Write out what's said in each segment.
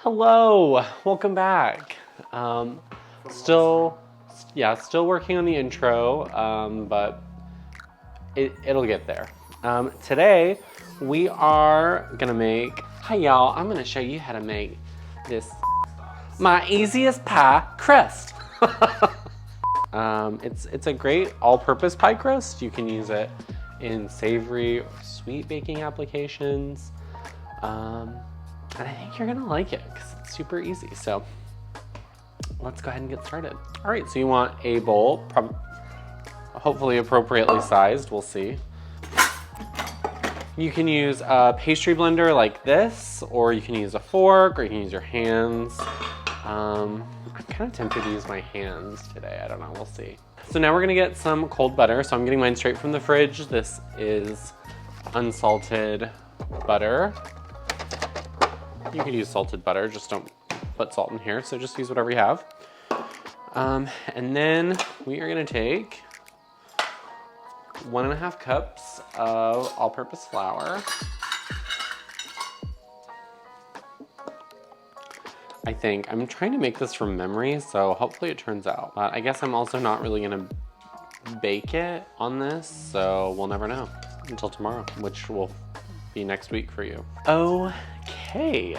Hello, welcome back. Still working on the intro, but it'll get there. Today we are gonna make, hi y'all, I'm gonna show you how to make this, my easiest pie crust. It's a great all-purpose pie crust. You can use it in savory or sweet baking applications. And I think you're gonna like it because it's super easy. So let's go ahead and get started. All right, so you want a bowl, hopefully appropriately sized, we'll see. You can use a pastry blender like this, or you can use a fork, or you can use your hands. I'm kind of tempted to use my hands today. I don't know, we'll see. So now we're gonna get some cold butter. So I'm getting mine straight from the fridge. This is unsalted butter. You could use salted butter, just don't put salt in here, so just use whatever you have. And then we are gonna take 1.5 cups of all-purpose flour. I think. I'm trying to make this from memory, so hopefully it turns out. But I guess I'm also not really gonna bake it on this, so we'll never know until tomorrow, which will be next week for you. Okay,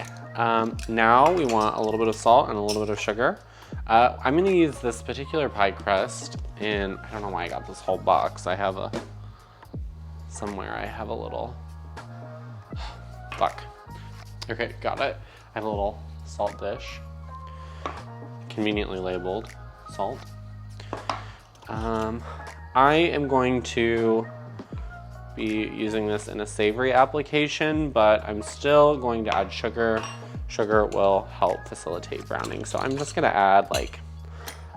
now we want a little bit of salt and a little bit of sugar. I'm gonna use this particular pie crust, and I don't know why I got this whole box. Somewhere I have a little, fuck. Okay, got it. I have a little salt dish, conveniently labeled salt. I am going to be using this in a savory application, but I'm still going to add sugar. Sugar will help facilitate browning. So I'm just gonna add like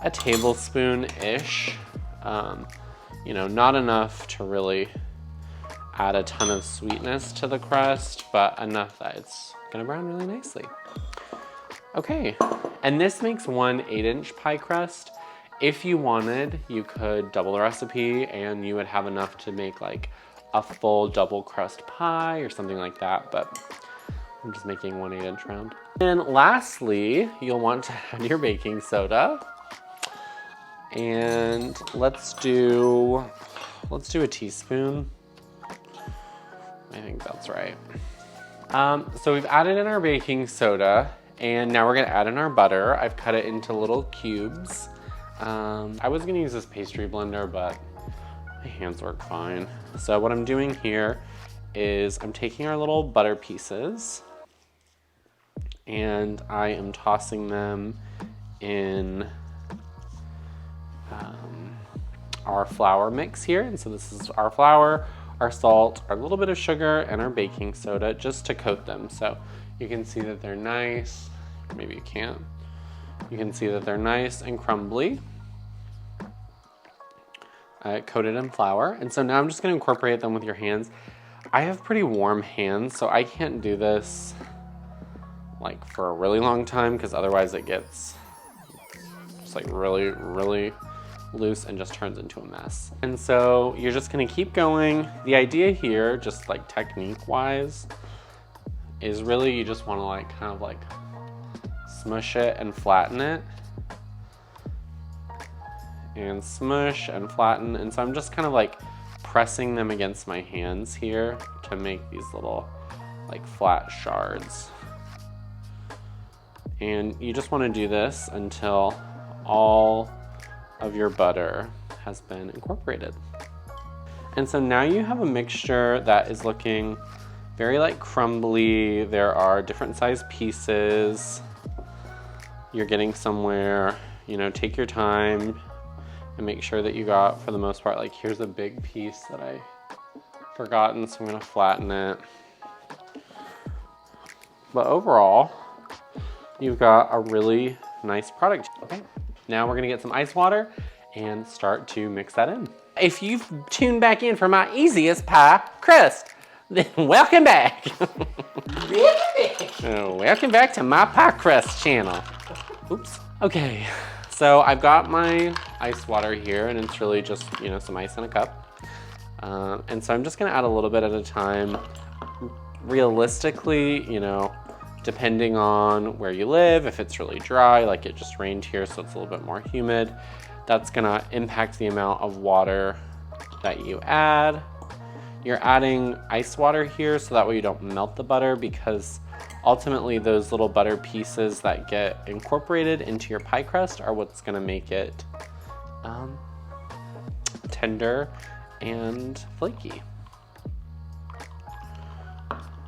a tablespoon-ish. You know, not enough to really add a ton of sweetness to the crust, but enough that it's gonna brown really nicely. Okay, and this makes one 8-inch pie crust. If you wanted, you could double the recipe and you would have enough to make like a full double crust pie or something like that, but I'm just making one 8-inch round. And lastly, you'll want to add your baking soda. And let's do a teaspoon. I think that's right. So we've added in our baking soda, and now we're gonna add in our butter. I've cut it into little cubes. I was gonna use this pastry blender, but my hands work fine. So what I'm doing here is I'm taking our little butter pieces and I am tossing them in our flour mix here. And so this is our flour, our salt, our little bit of sugar, and our baking soda just to coat them. So you can see that they're nice, maybe you can't. You can see that they're nice and crumbly. Coated in flour. And so now I'm just gonna incorporate them with your hands. I have pretty warm hands, so I can't do this like for a really long time because otherwise it gets just like really, really loose and just turns into a mess. And so you're just gonna keep going. The idea here, just like technique wise, is really you just wanna like kind of like smush it and flatten it. And smush and flatten. And so I'm just kind of like pressing them against my hands here to make these little like flat shards. And you just want to do this until all of your butter has been incorporated. And so now you have a mixture that is looking very like crumbly. There are different size pieces. You're getting somewhere, you know, take your time and make sure that you got, for the most part, like here's a big piece that I forgotten, so I'm gonna flatten it. But overall, you've got a really nice product. Okay, now we're gonna get some ice water and start to mix that in. If you've tuned back in for my easiest pie crust, then welcome back. Welcome back to my pie crust channel. Oops. Okay. So I've got my ice water here, and it's really just, you know, some ice in a cup. And so I'm just gonna add a little bit at a time. Realistically, you know, depending on where you live, if it's really dry, like it just rained here, so it's a little bit more humid, that's gonna impact the amount of water that you add. You're adding ice water here so that way you don't melt the butter, because ultimately those little butter pieces that get incorporated into your pie crust are what's gonna make it tender and flaky.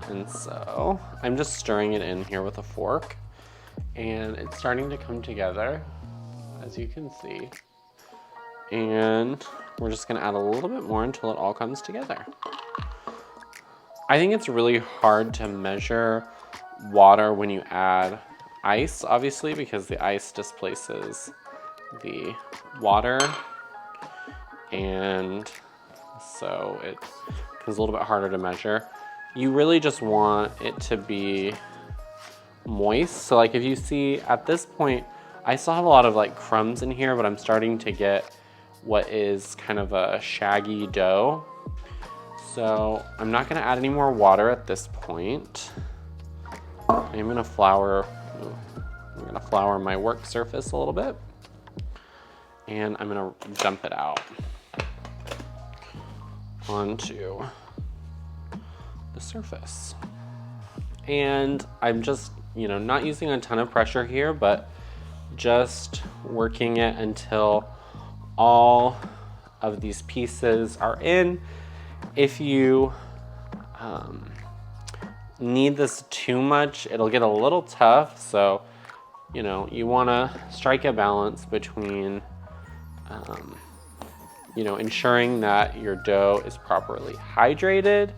And so I'm just stirring it in here with a fork, and it's starting to come together, as you can see. And we're just gonna add a little bit more until it all comes together. I think it's really hard to measure water when you add ice, obviously, because the ice displaces the water. And so it becomes a little bit harder to measure. You really just want it to be moist. So like if you see at this point, I still have a lot of like crumbs in here, but I'm starting to get what is kind of a shaggy dough. So I'm not gonna add any more water at this point. I'm gonna flour my work surface a little bit, and I'm gonna dump it out onto the surface. And I'm just, not using a ton of pressure here, but just working it until all of these pieces are in. If you need this too much, it'll get a little tough. So, you wanna strike a balance between, ensuring that your dough is properly hydrated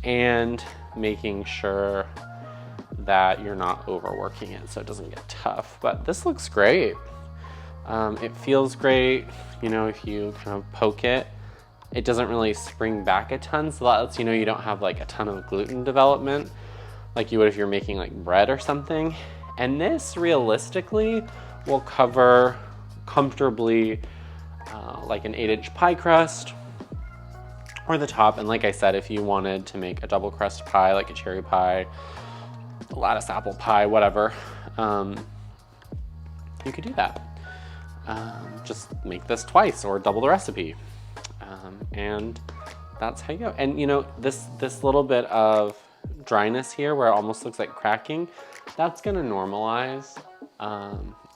and making sure that you're not overworking it so it doesn't get tough. But this looks great. It feels great. If you kind of poke it, it doesn't really spring back a ton, so that lets you know you don't have like a ton of gluten development like you would if you're making like bread or something. And this realistically will cover comfortably like an 8-inch pie crust or the top. And like I said, if you wanted to make a double crust pie, like a cherry pie, a lattice apple pie, whatever, you could do that. Just make this twice or double the recipe. And that's how you go. And this little bit of dryness here where it almost looks like cracking, that's gonna normalize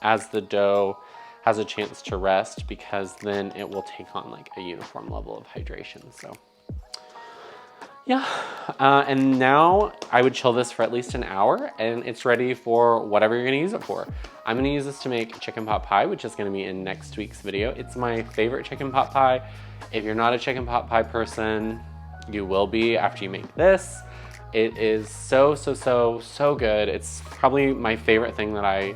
as the dough has a chance to rest, because then it will take on like a uniform level of hydration. So yeah, and now I would chill this for at least an hour, and it's ready for whatever you're gonna use it for. I'm gonna use this to make chicken pot pie, which is gonna be in next week's video. It's my favorite chicken pot pie. If you're not a chicken pot pie person, you will be after you make this. It is so, so, so, so good. It's probably my favorite thing that I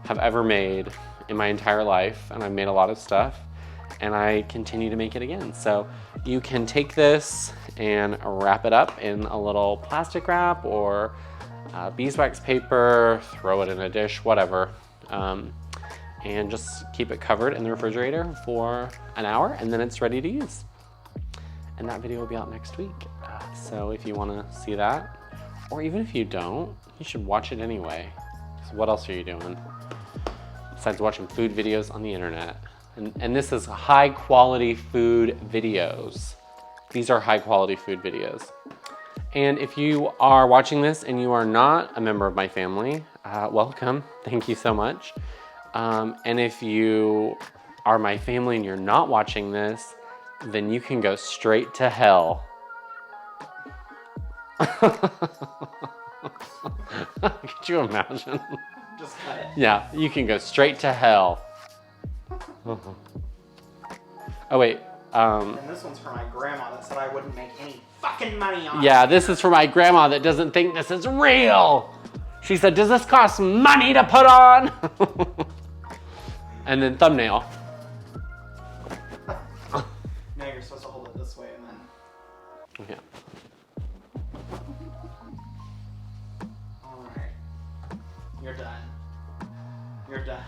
have ever made in my entire life, and I've made a lot of stuff, and I continue to make it again. So you can take this and wrap it up in a little plastic wrap or beeswax paper, throw it in a dish, whatever, and just keep it covered in the refrigerator for an hour, and then it's ready to use. And that video will be out next week. So if you wanna see that, or even if you don't, you should watch it anyway. So what else are you doing besides watching food videos on the internet? And this is high quality food videos. These are high quality food videos. And if you are watching this and you are not a member of my family, welcome, thank you so much. And if you are my family and you're not watching this, then you can go straight to hell. Could you imagine? Just cut it. Yeah, you can go straight to hell. Oh wait. And this one's for my grandma that said I wouldn't make any fucking money on it. Yeah, this is for my grandma that doesn't think this is real. She said, "Does this cost money to put on?" And then thumbnail. No, you're supposed to hold it this way and then. Okay. All right. You're done. You're done.